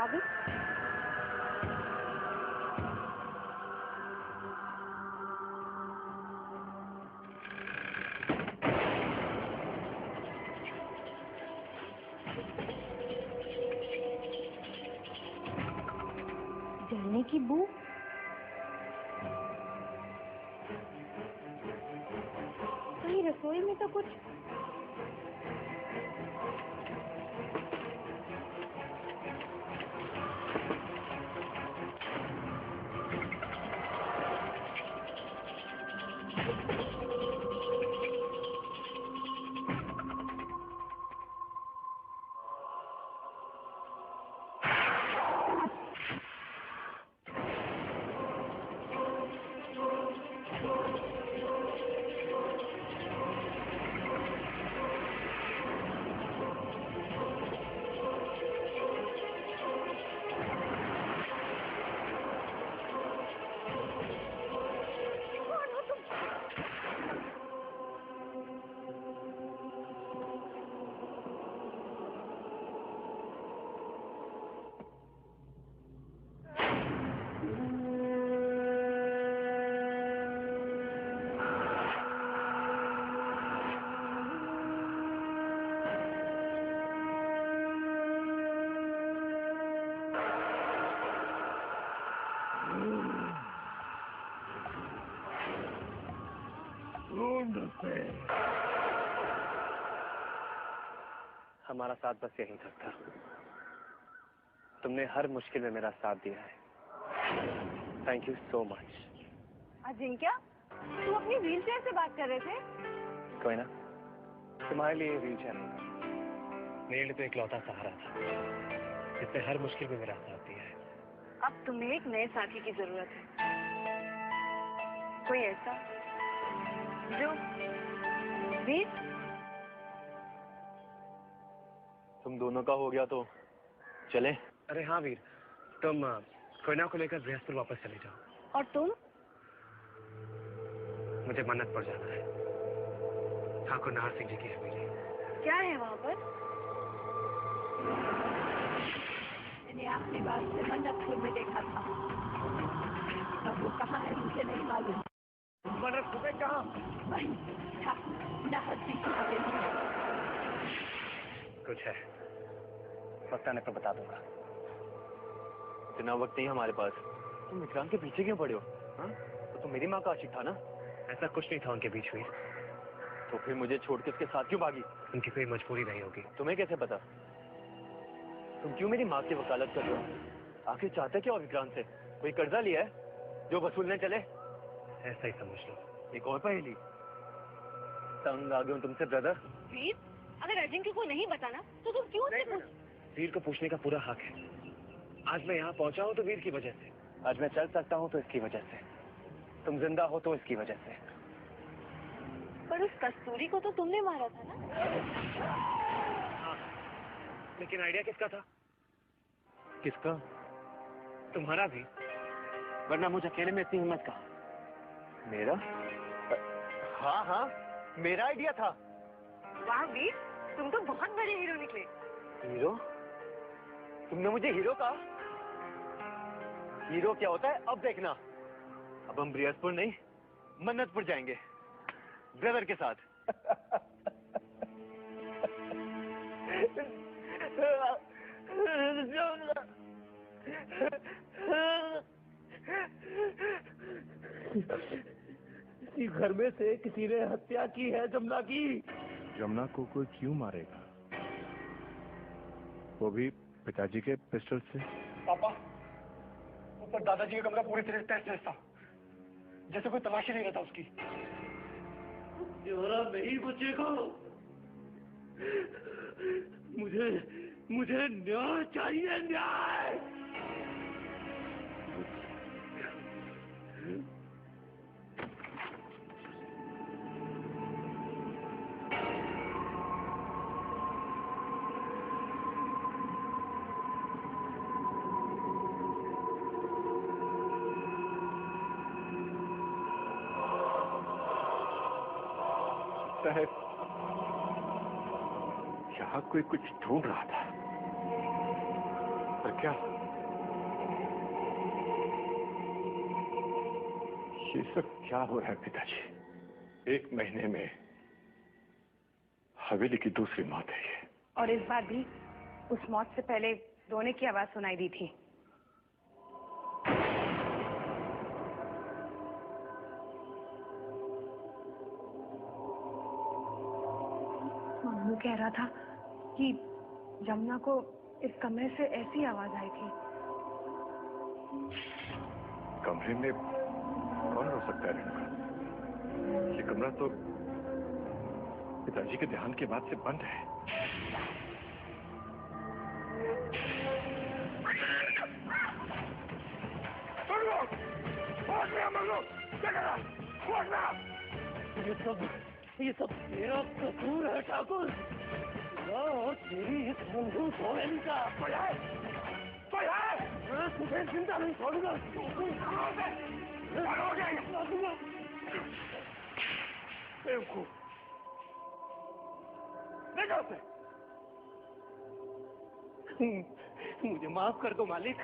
चाबी? जलने की बू? कहीं रसोई में तो कुछ। हमारा साथ बस यहीं तक था। तुमने हर मुश्किल में मेरा साथ दिया है। Thank you so much. Ajinkya, तुम अपनी व्हीलचेयर से बात कर रहे थे? कोई ना, तुम्हारे लिए व्हीलचेयर होगा। मेरे लिए तो इकलौता सहारा था जिसने हर मुश्किल में मेरा साथ दिया है। अब तुम्हें एक नए साथी की जरूरत है। कोई ऐसा जो वीर? तुम दोनों का हो गया तो चले? अरे हाँ वीर, तुम कोयना को लेकर बृहस्पति वापस चले जाओ। और तुम? मुझे मन्नत पड़ जाना है, ठाकुर नाहर सिंह जी की हवेली। क्या है वहाँ पर? मैंने आपने बात से मन्नतपुर में देखा था। अब वो कहाँ है मुझे नहीं मालूम। मन्नतपुर में कहाँ? वहीं ठाकुर नाहर सिंह की हवेली। कुछ है, वक्त आने पर बता दूंगा। इतना वक्त नहीं हमारे पास। तुम विक्रांत के पीछे क्यों पड़े हो? तो तुम मेरी माँ का आशिक था ना? ऐसा कुछ नहीं था उनके बीच में। तो फिर मुझे छोड़ के उसके साथ क्यों भागी? उनकी कोई मजबूरी नहीं होगी। तुम्हें कैसे पता? तुम क्यों मेरी माँ की वकालत कर रहे हो? आखिर चाहते क्या हो विक्रांत से? कोई कर्जा लिया है जो वसूलने चले? ऐसा ही समझ लो। एक और पहेली। तंग आ गया हूँ तुमसे ब्रदर। वीर, अगर अजिंक्य को नहीं बताना तो तुम क्यों उससे पूछ? वीर को पूछने का पूरा हक है। आज मैं यहाँ पहुँचा हूँ तो वीर की वजह से। आज मैं चल सकता हूँ तो इसकी वजह से। तुम जिंदा हो तो इसकी वजह से। पर उस कस्तूरी को तो तुमने मारा था ना? हाँ, लेकिन आइडिया किसका था? किसका? तुम्हारा भी। वरना मुझे अकेले में इतनी हिम्मत कहाँ? मेरा? हाँ हाँ, मेरा आइडिया था। वाह वीर, तुम तो बहुत बड़े हीरो निकले। हीरो? तुमने मुझे हीरो कहा? हीरो क्या होता है अब देखना। अब हम बृहस्पति नहीं, मन्नतपुर जाएंगे ब्रदर के साथ। इसी घर में से किसी ने हत्या की है जमुना की। जमुना को कोई क्यों मारेगा? वो भी पिताजी के पिस्टल से। पापा, ऊपर दादाजी का कमरा पूरी तरह तहस नहस था, जैसे कोई तलाशी नहीं रहता उसकी। जोरा नहीं बचेगा। मुझे न्याय चाहिए, न्याय। यहाँ कोई कुछ ढूंढ रहा था, पर क्या? ये सब क्या हो रहा है पिताजी? 1 महीने में हवेली की दूसरी मौत है ये। और इस बार भी उस मौत से पहले रोने की आवाज सुनाई दी थी। मामू कह रहा था कि जमुना को इस कमरे से ऐसी आवाज आई थी। कमरे में कौन हो सकता है रेणुका? ये कमरा तो पिताजी के देहांत के बाद से बंद है। ये सब तेरा कसूर है ठाकुर, और तेरी इस मंजूर हवेली का। मैं तुझे जिंदा नहीं छोड़ूंगा। बेवकूफ, मुझे माफ कर दो मालिक।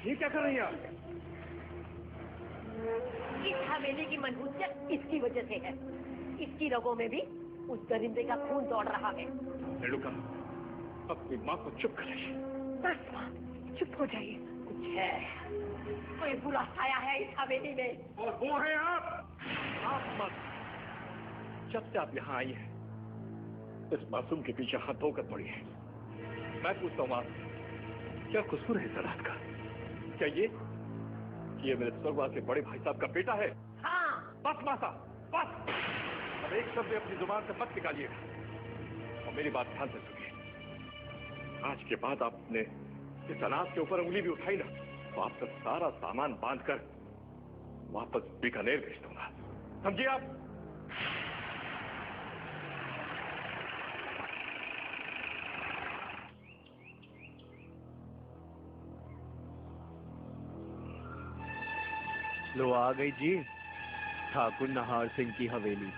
ये क्या कर रही है आप? इस हवेली की मनहूसियत इसकी वजह से है। इसकी रगों में भी उस दरिंदे का खून दौड़ रहा है। रेणुका, अपनी माँ को चुप कराइए। बस माँ, चुप हो जाइए। कुछ है, कोई बुरा साया है इस हवेली में। और वो है आप मत। जब से आप यहाँ आई हैं, इस मासूम के पीछे हाथ धोकर पड़ी है। मैं पूछता हूँ आप, क्या कसूर है इस रात का? क्या ये मेरे स्वर्गवास के बड़े भाई साहब का बेटा है? हाँ। बस माता, बस। अब एक शब्द अपनी जुबान से मत निकालिएगा और मेरी बात ध्यान से सुनिए। आज के बाद आपने इस अनाथ के ऊपर उंगली भी उठाई ना, तो आपका सारा सामान बांधकर वापस बीकानेर भेज दूंगा। समझिए आप? लो आ गई जी, ठाकुर नाहर सिंह की हवेली।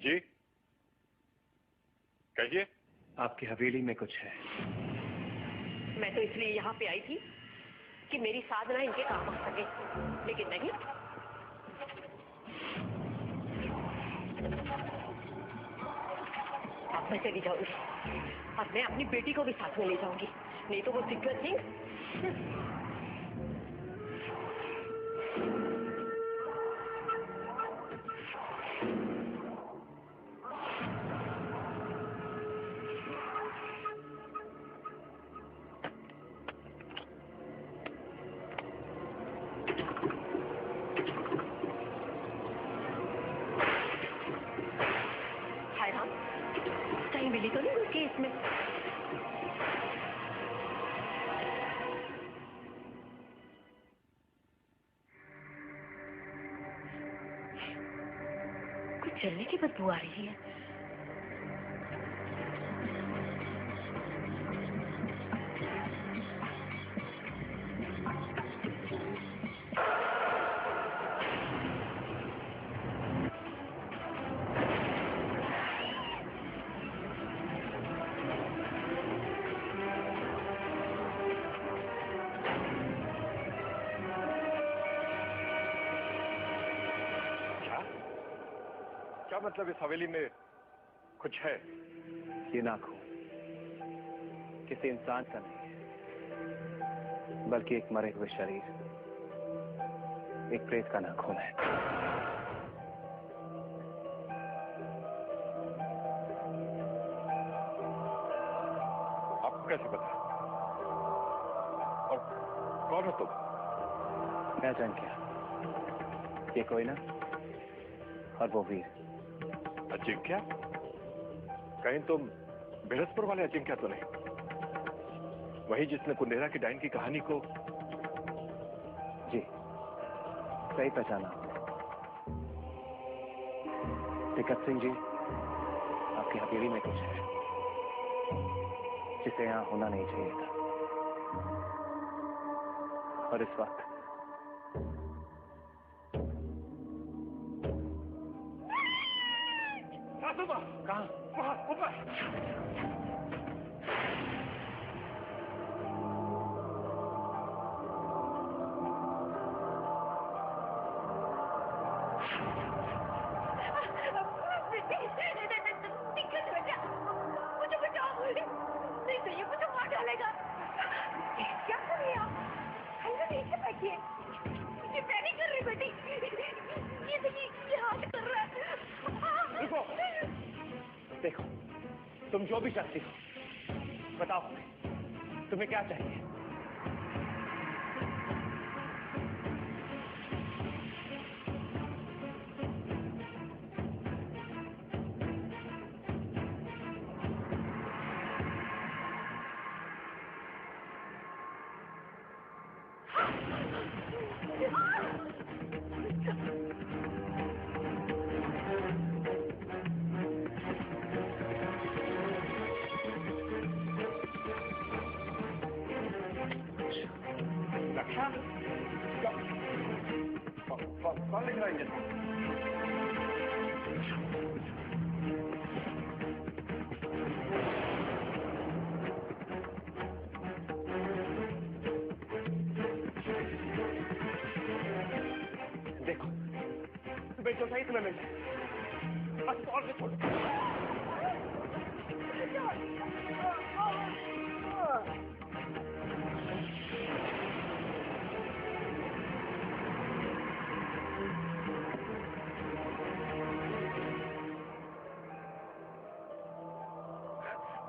जी कहिए। आपकी हवेली में कुछ है। मैं तो इसलिए यहाँ पे आई थी कि मेरी साधना इनके काम आ सके, लेकिन नहीं। अब मैं चली जाऊंगी। अब मैं अपनी बेटी को भी साथ में ले जाऊंगी, नहीं तो वो सिक्योर सिंह। मिली तो नहीं उसके इसमें। कुछ जलने की बदबू आ रही है। क्या मतलब इस हवेली में कुछ है? ये नाखून किसी इंसान का नहीं है, बल्कि एक मरे हुए शरीर, एक प्रेत का नाखून है। आपको कैसे पता? और कौन हो तुम? मैं जान क्या, ये कोई ना और वो वीर। अजिंक्या? कहीं तुम बृहस्पति वाले अजिंक्या तो नहीं? वही जिसने कुंदेरा की डाइन की कहानी को। जी सही पहचाना आपने। टिकट सिंह जी, आपकी हवेली में कुछ है जिसे यहां होना नहीं चाहिए था, और इस वक्त कहाँ? वहां ऊपर। मुझे बचाओ, नहीं तो ये मुझे मार डालेगा। क्या कर रही हैं आप? हल्का नीचे बैठिए। मुझे मैं नहीं कर रही बेटी, ये देखिए ये हाथ कर रहा है। रुको, देखो तुम जो भी चाहती हो बताओ हमें, तुम्हें क्या चाहिए? रक्षा? कौन लिख रहा है ये? देखो तुम्हें जो सही तुम्हें मिल जाए, बस और से छोड़ो।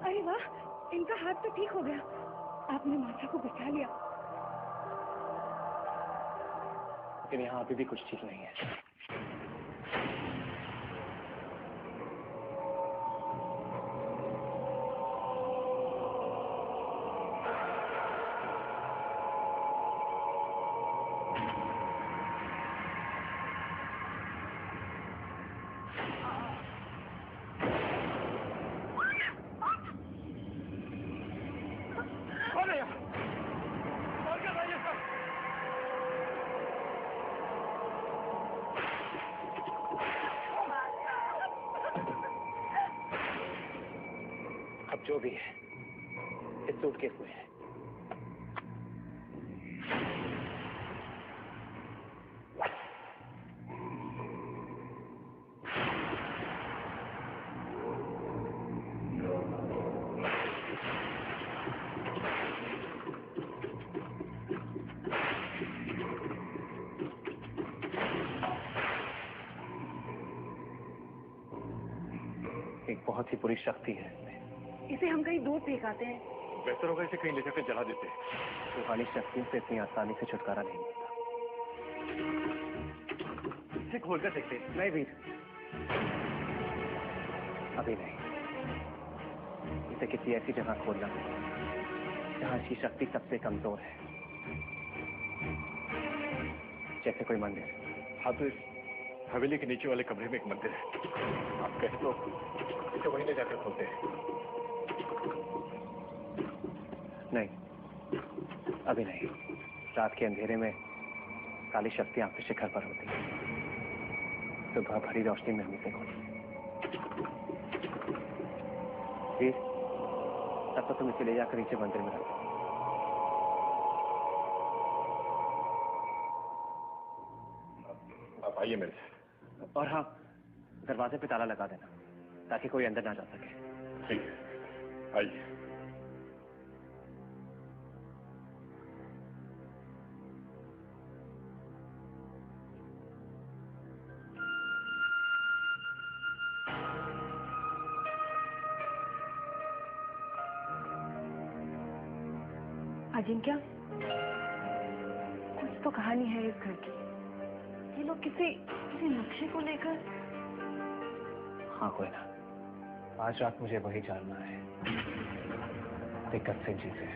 अरे वाह, इनका हाथ तो ठीक हो गया। आपने माता को बचा लिया। लेकिन यहाँ अभी भी कुछ ठीक नहीं है। जो भी है इस सूटकेस में है। एक बहुत ही बुरी शक्ति है इसमें। इसे हम कहीं दूर फेंक आते हैं। बेहतर होगा इसे कहीं ले जाकर जला देते। रूहानी शक्तियों से इतनी आसानी से छुटकारा नहीं मिलता। इसे खोलकर देखते। नहीं वीर, अभी नहीं। इसे किसी ऐसी जगह खोलना जहां इसकी शक्ति सबसे कमजोर है, जैसे कोई मंदिर। हाँ, तो इस हवेली के नीचे वाले कमरे में एक मंदिर है। आप कहें तो इसे वहीं ले जाकर खोलते हैं। नहीं, अभी नहीं। रात के अंधेरे में काली शक्तियां आपके शिखर पर होती हैं। सुबह भरी रोशनी में हम इसे खोलेंगे। वीर, तब तो तुम इसे ले जाकर नीचे मंदिर में रखो। आप आइए मेरे साथ। और हाँ, दरवाजे पे ताला लगा देना ताकि कोई अंदर ना जा सके। ठीक है, आइए। अजिंक्य, कुछ तो कहानी है इस घर की। ये लोग किसी नक्शे को लेकर। हाँ, कोई ना। आज रात मुझे वही जानना है, दिक्कत सिंह जी से।